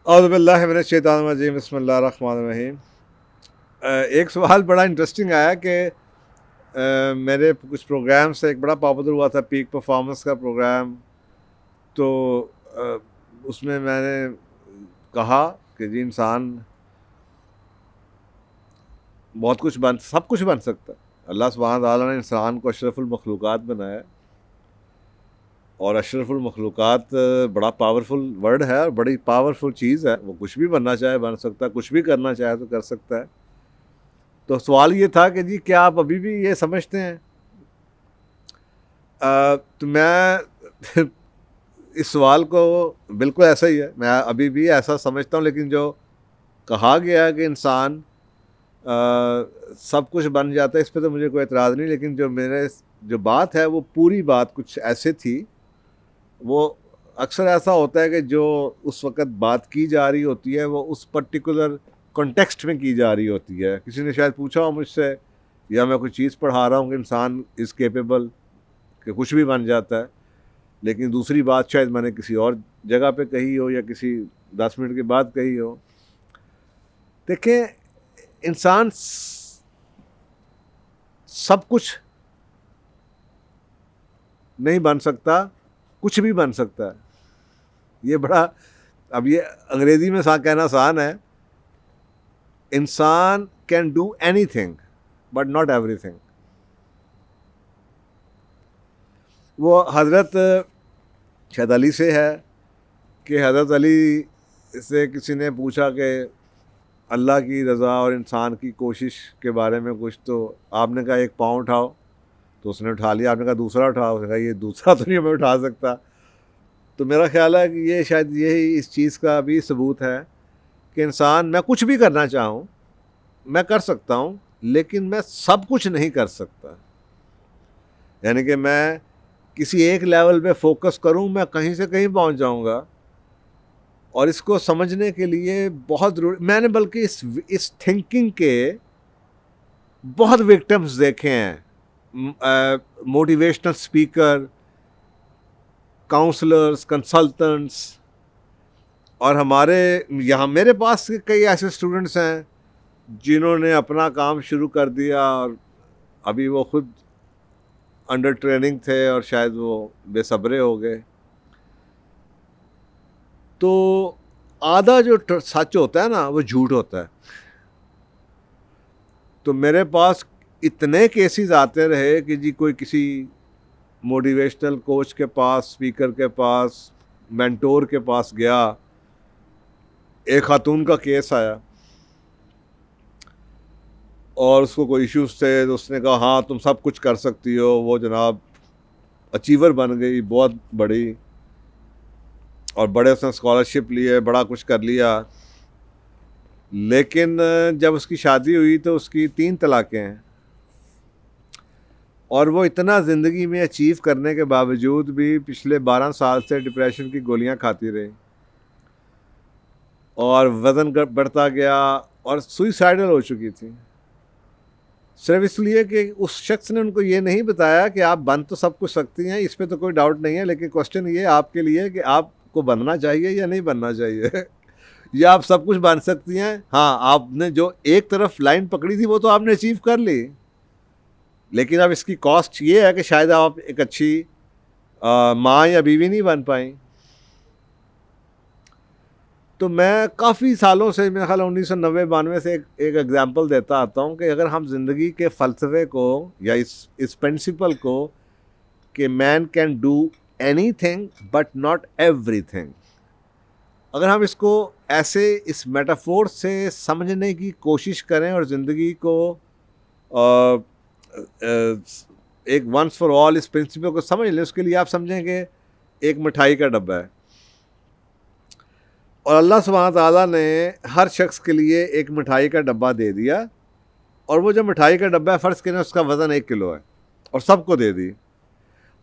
औज़ु बिल्लाहि मिनश शैतानिर रजीम, बिस्मिल्लाहिर रहमानिर रहीम। एक सवाल बड़ा इंटरेस्टिंग आया कि मेरे कुछ प्रोग्राम से एक बड़ा पॉपुलर हुआ था पीक परफॉर्मेंस का प्रोग्राम। तो अ, उसमें मैंने कहा कि जी इंसान बहुत कुछ सब कुछ बन सकता है। अल्लाह सुब्हानहू व तआला ने इंसान को अशरफुल मखलूक़ात बनाया है, और अशरफुल मखलूक़ात बड़ा पावरफुल वर्ड है और बड़ी पावरफुल चीज़ है। वो कुछ भी बनना चाहे बन सकता है, कुछ भी करना चाहे तो कर सकता है। तो सवाल ये था कि जी क्या आप अभी भी ये समझते हैं? तो मैं इस सवाल को बिल्कुल ऐसा ही है, मैं अभी भी ऐसा समझता हूँ। लेकिन जो कहा गया है कि इंसान सब कुछ बन जाता है, इस पे तो मुझे कोई एतराज़ नहीं। लेकिन जो बात है वो पूरी बात कुछ ऐसे थी, वो अक्सर ऐसा होता है कि जो उस वक़्त बात की जा रही होती है वो उस पर्टिकुलर कॉन्टेक्स्ट में की जा रही होती है। किसी ने शायद पूछा हो मुझसे, या मैं कोई चीज़ पढ़ा रहा हूँ कि इंसान इज़ केपेबल कि कुछ भी बन जाता है, लेकिन दूसरी बात शायद मैंने किसी और जगह पे कही हो या किसी 10 मिनट के बाद कही हो। देखें, इंसान सब कुछ नहीं बन सकता, कुछ भी बन सकता है। ये बड़ा, अब ये अंग्रेज़ी में कहना आसान है। इंसान can do anything but not everything. वो हज़रत शायद अली से है कि हज़रत अली से किसी ने पूछा कि अल्लाह की रज़ा और इंसान की कोशिश के बारे में कुछ, तो आपने कहा एक पाँव उठाओ, तो उसने उठा लिया। आपने कहा दूसरा उठाओ, उसने कहा ये दूसरा तो नहीं मैं उठा सकता। तो मेरा ख्याल है कि ये शायद यही इस चीज़ का भी सबूत है कि इंसान, मैं कुछ भी करना चाहूँ मैं कर सकता हूँ, लेकिन मैं सब कुछ नहीं कर सकता। यानी कि मैं किसी एक लेवल पे फोकस करूँ, मैं कहीं से कहीं पहुँच जाऊँगा। और इसको समझने के लिए बहुत ज़रूरी, मैंने बल्कि इस थिंकिंग के बहुत विक्टिम्स देखे हैं। मोटिवेशनल स्पीकर, काउंसलर्स, कंसल्टेंट्स, और हमारे यहाँ मेरे पास कई ऐसे स्टूडेंट्स हैं जिन्होंने अपना काम शुरू कर दिया, और अभी वो खुद अंडर ट्रेनिंग थे और शायद वो बेसब्रे हो गए। तो आधा जो सच होता है ना वो झूठ होता है। तो मेरे पास इतने केसेस आते रहे कि जी कोई किसी मोटिवेशनल कोच के पास, स्पीकर के पास, मेंटोर के पास गया। एक खातून का केस आया और उसको कोई इश्यूज थे, तो उसने कहा हाँ तुम सब कुछ कर सकती हो। वो जनाब अचीवर बन गई, बहुत बड़ी, और बड़े उसने स्कॉलरशिप लिए, बड़ा कुछ कर लिया। लेकिन जब उसकी शादी हुई तो उसकी 3 तलाक़ें हैं, और वो इतना ज़िंदगी में अचीव करने के बावजूद भी पिछले 12 साल से डिप्रेशन की गोलियां खाती रही, और वज़न बढ़ता गया और सुइसाइडल हो चुकी थी। सिर्फ इसलिए कि उस शख्स ने उनको ये नहीं बताया कि आप बन तो सब कुछ सकती हैं, इस पे तो कोई डाउट नहीं है, लेकिन क्वेश्चन ये आपके लिए कि आपको बनना चाहिए या नहीं बनना चाहिए। या आप सब कुछ बन सकती हैं, हाँ आपने जो एक तरफ लाइन पकड़ी थी वो तो आपने अचीव कर ली, लेकिन अब इसकी कॉस्ट ये है कि शायद आप एक अच्छी माँ या बीवी नहीं बन पाई। तो मैं काफ़ी सालों से, मेरा ख्याल 1990-92 से एक एग्जांपल देता आता हूँ कि अगर हम ज़िंदगी के फ़लसफ़े को या इस प्रिंसिपल को कि man can do anything but not everything, अगर हम इसको ऐसे इस मेटाफोर से समझने की कोशिश करें और ज़िंदगी को एक वंस फॉर ऑल इस प्रिंसिपल को समझ लें, उसके लिए आप समझेंगे एक मिठाई का डब्बा है, और अल्लाह सुब्हानहू तआला ने हर शख्स के लिए एक मिठाई का डब्बा दे दिया, और वो जो मिठाई का डब्बा है फ़र्ज़ करें उसका वज़न 1 किलो है, और सबको दे दी।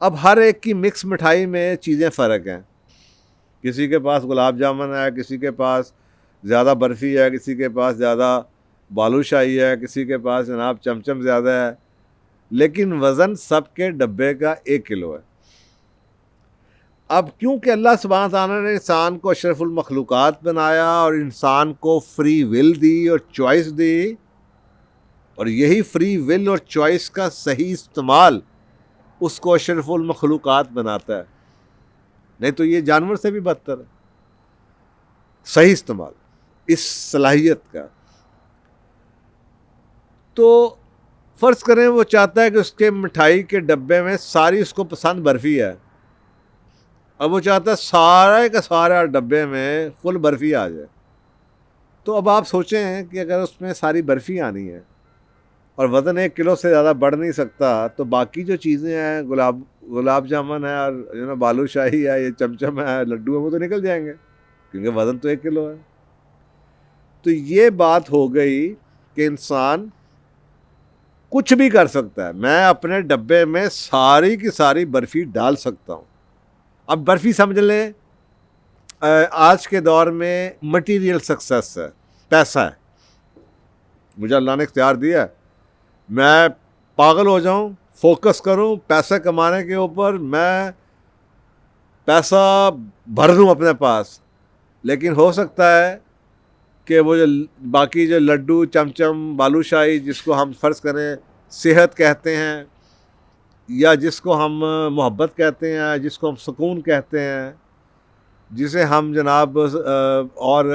अब हर एक की मिक्स मिठाई में चीज़ें फ़र्क हैं। किसी के पास गुलाब जामुन है, किसी के पास ज़्यादा बर्फ़ी है, किसी के पास ज़्यादा बालूशाही है, किसी के पास जनाब चमचम ज़्यादा है, लेकिन वज़न सबके डब्बे का 1 किलो है। अब क्योंकि अल्लाह सुब्हानहू तआला ने इंसान को अशरफुल मखलूक़ात बनाया और इंसान को फ्री विल दी और चॉइस दी, और यही फ्री विल और चॉइस का सही इस्तेमाल उसको अशरफुल मखलूक़ात बनाता है, नहीं तो ये जानवर से भी बदतर है। सही इस्तेमाल इस सलाहियत का। तो फ़र्ज़ करें वो चाहता है कि उसके मिठाई के डब्बे में सारी उसको पसंद बर्फ़ी है, अब वो चाहता है सारे का सारा डब्बे में फुल बर्फ़ी आ जाए। तो अब आप सोचें कि अगर उसमें सारी बर्फ़ी आनी है और वज़न 1 किलो से ज़्यादा बढ़ नहीं सकता, तो बाकी जो चीज़ें हैं, गुलाब जामुन है और बालूशाही है, ये चमचम है, लड्डू है, वो तो निकल जाएंगे क्योंकि वज़न तो 1 किलो है। तो ये बात हो गई कि इंसान कुछ भी कर सकता है। मैं अपने डब्बे में सारी की सारी बर्फ़ी डाल सकता हूँ। अब बर्फ़ी समझ लें आज के दौर में मटीरियल सक्सेस है, पैसा है, मुझे अल्लाह ने इख्तियार दिया है, मैं पागल हो जाऊं, फोकस करूं पैसे कमाने के ऊपर, मैं पैसा भर दूं अपने पास, लेकिन हो सकता है कि वो जो बाकी जो लड्डू चमचम बालूशाही जिसको हम फ़र्ज़ करें सेहत कहते हैं, या जिसको हम मोहब्बत कहते हैं, जिसको हम सुकून कहते हैं, जिसे हम जनाब और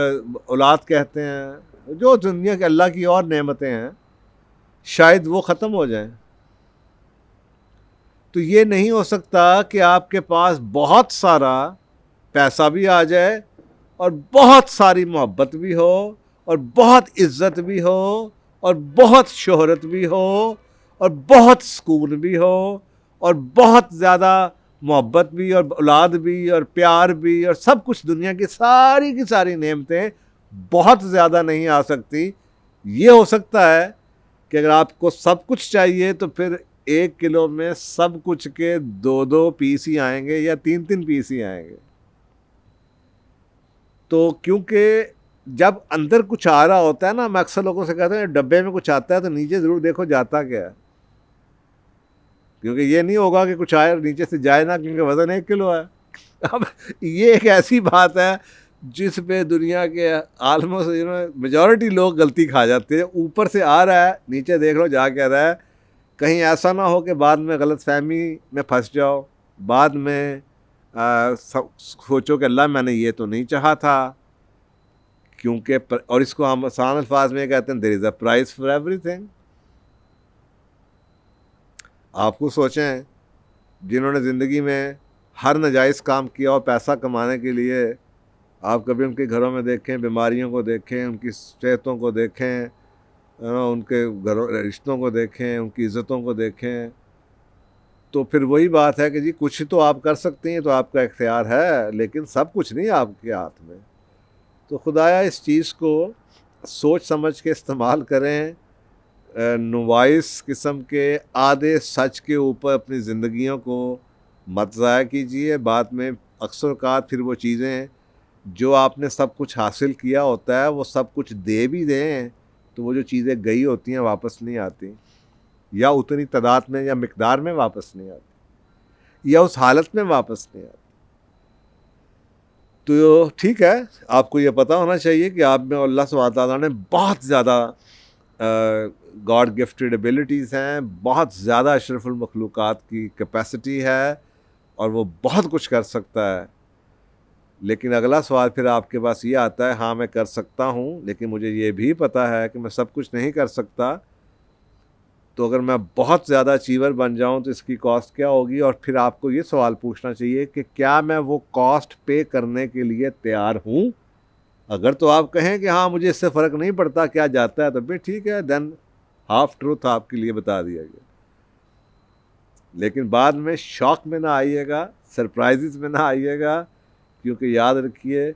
औलाद कहते हैं, जो दुनिया के अल्लाह की और नेमतें हैं, शायद वो ख़त्म हो जाएं। तो ये नहीं हो सकता कि आपके पास बहुत सारा पैसा भी आ जाए और बहुत सारी मोहब्बत भी हो और बहुत इज़्ज़त भी हो और बहुत शोहरत भी हो और बहुत सुकून भी हो और बहुत ज़्यादा मोहब्बत भी और औलाद भी और प्यार भी और सब कुछ, दुनिया की सारी नेमतें बहुत ज़्यादा नहीं आ सकती। ये हो सकता है कि अगर आपको सब कुछ चाहिए तो फिर 1 किलो में सब कुछ के 2-2 पीस ही आएंगे या 3-3 पीस ही आएंगे। तो क्योंकि जब अंदर कुछ आ रहा होता है ना, मैं अक्सर लोगों से कहता हूँ डब्बे में कुछ आता है तो नीचे ज़रूर देखो जाता क्या है, क्योंकि ये नहीं होगा कि कुछ आए और नीचे से जाए ना, क्योंकि वज़न 1 किलो है। अब ये एक ऐसी बात है जिस पे दुनिया के ऑलमोस्ट मेजॉरिटी लोग गलती खा जाते हैं। ऊपर से आ रहा है, नीचे देख लो जा कह रहा है, कहीं ऐसा ना हो कि बाद में गलतफहमी में फंस जाओ, बाद में सोचो कि अल्लाह मैंने ये तो नहीं चाहा था, क्योंकि और इसको हम आसान अल्फाज में कहते हैं there is a price for everything. आपको सोचें, जिन्होंने ज़िंदगी में हर नाजायज़ काम किया और पैसा कमाने के लिए, आप कभी उनके घरों में देखें, बीमारियों को देखें, उनकी सेहतों को देखें, उनके घरों रिश्तों को देखें, उनकी इज़्ज़तों को देखें, तो फिर वही बात है कि जी कुछ तो आप कर सकते हैं, तो आपका इख्तियार है, लेकिन सब कुछ नहीं आपके हाथ में। तो खुदाया इस चीज़ को सोच समझ के इस्तेमाल करें। नुवाइस किस्म के आधे सच के ऊपर अपनी ज़िंदगियों को मत ज़ाया कीजिए। बाद में अक्सर औक़ात फिर वो चीज़ें जो आपने सब कुछ हासिल किया होता है, वो सब कुछ दे भी दें तो वो जो चीज़ें गई होती हैं वापस नहीं आती, या उतनी तादाद में या मिक़दार में वापस नहीं आती, या उस हालत में वापस नहीं आती। तो ठीक है, आपको ये पता होना चाहिए कि आप में अल्लाह सुब्हानहू तआला ने बहुत ज़्यादा गॉड गिफ्टेड एबिलिटीज़ हैं, बहुत ज़्यादा अशरफुल मखलूक़ात की कैपेसिटी है और वो बहुत कुछ कर सकता है। लेकिन अगला सवाल फिर आपके पास ये आता है, हाँ मैं कर सकता हूँ, लेकिन मुझे ये भी पता है कि मैं सब कुछ नहीं कर सकता, तो अगर मैं बहुत ज़्यादा अचीवर बन जाऊँ तो इसकी कॉस्ट क्या होगी? और फिर आपको ये सवाल पूछना चाहिए कि क्या मैं वो कॉस्ट पे करने के लिए तैयार हूँ? अगर तो आप कहें कि हाँ मुझे इससे फ़र्क नहीं पड़ता क्या जाता है, तो फिर ठीक है, देन हाफ ट्रूथ आपके लिए बता दिया गया। लेकिन बाद में शॉक में ना आइएगा, सरप्राइजेस में ना आइएगा, क्योंकि याद रखिए,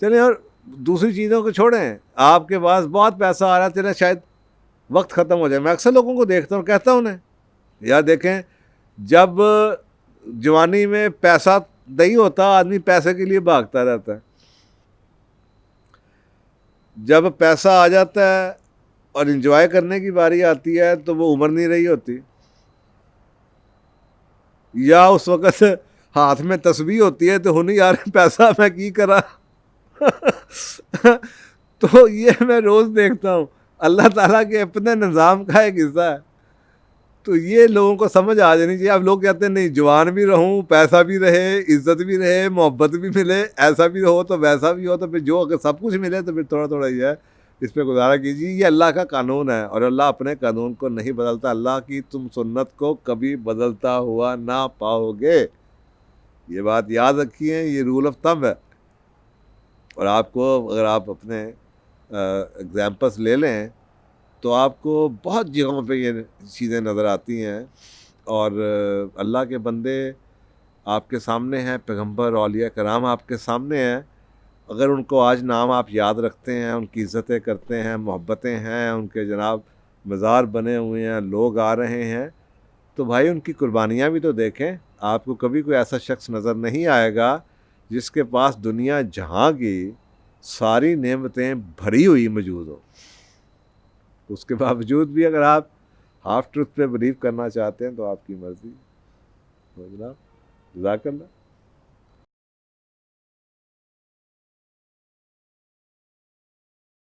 चलें और दूसरी चीज़ों को छोड़ें, आपके पास बहुत पैसा आ रहा है, चलें शायद वक्त ख़त्म हो जाए। मैं अक्सर लोगों को देखता हूँ, कहता हूँ उन्हें, यार देखें, जब जवानी में पैसा नहीं होता आदमी पैसे के लिए भागता रहता है, जब पैसा आ जाता है और एंजॉय करने की बारी आती है तो वो उम्र नहीं रही होती, या उस वक़्त हाथ में तस्बीह होती है तो हुन यार पैसा मैं की करा। तो ये मैं रोज़ देखता हूँ, अल्लाह ताला के अपने निज़ाम का एक हिस्सा है। तो ये लोगों को समझ आ जानी चाहिए। अब लोग कहते हैं नहीं, जवान भी रहूं, पैसा भी रहे, इज्जत भी रहे, मोहब्बत भी मिले, ऐसा भी हो तो वैसा भी हो, तो फिर जो अगर सब कुछ मिले तो फिर थोड़ा थोड़ा ही है, इस पर गुजारा कीजिए। ये अल्लाह का कानून है और अल्लाह अपने कानून को नहीं बदलता। अल्लाह की तुम सुन्नत को कभी बदलता हुआ ना पाओगे, ये बात याद रखिए। ये रूल ऑफ थंब है। और आपको अगर आप अपने एग्जाम्पल्स ले लें तो आपको बहुत जगहों पे ये चीज़ें नज़र आती हैं। और अल्लाह के बंदे आपके सामने हैं, पैगंबर औलिया कराम आपके सामने हैं। अगर उनको आज नाम आप याद रखते हैं, उनकी इज़्ज़तें करते हैं, मोहब्बतें हैं, उनके जनाब मज़ार बने हुए हैं, लोग आ रहे हैं, तो भाई उनकी कुर्बानियाँ भी तो देखें। आपको कभी कोई ऐसा शख्स नज़र नहीं आएगा जिसके पास दुनिया जहाँ की सारी नेमतें भरी हुई मौजूद हो, उसके बावजूद भी अगर आप हाफ ट्रुथ पे बिलीव करना चाहते हैं तो आपकी मर्ज़ी। जनाब जज़ाकल्लाह।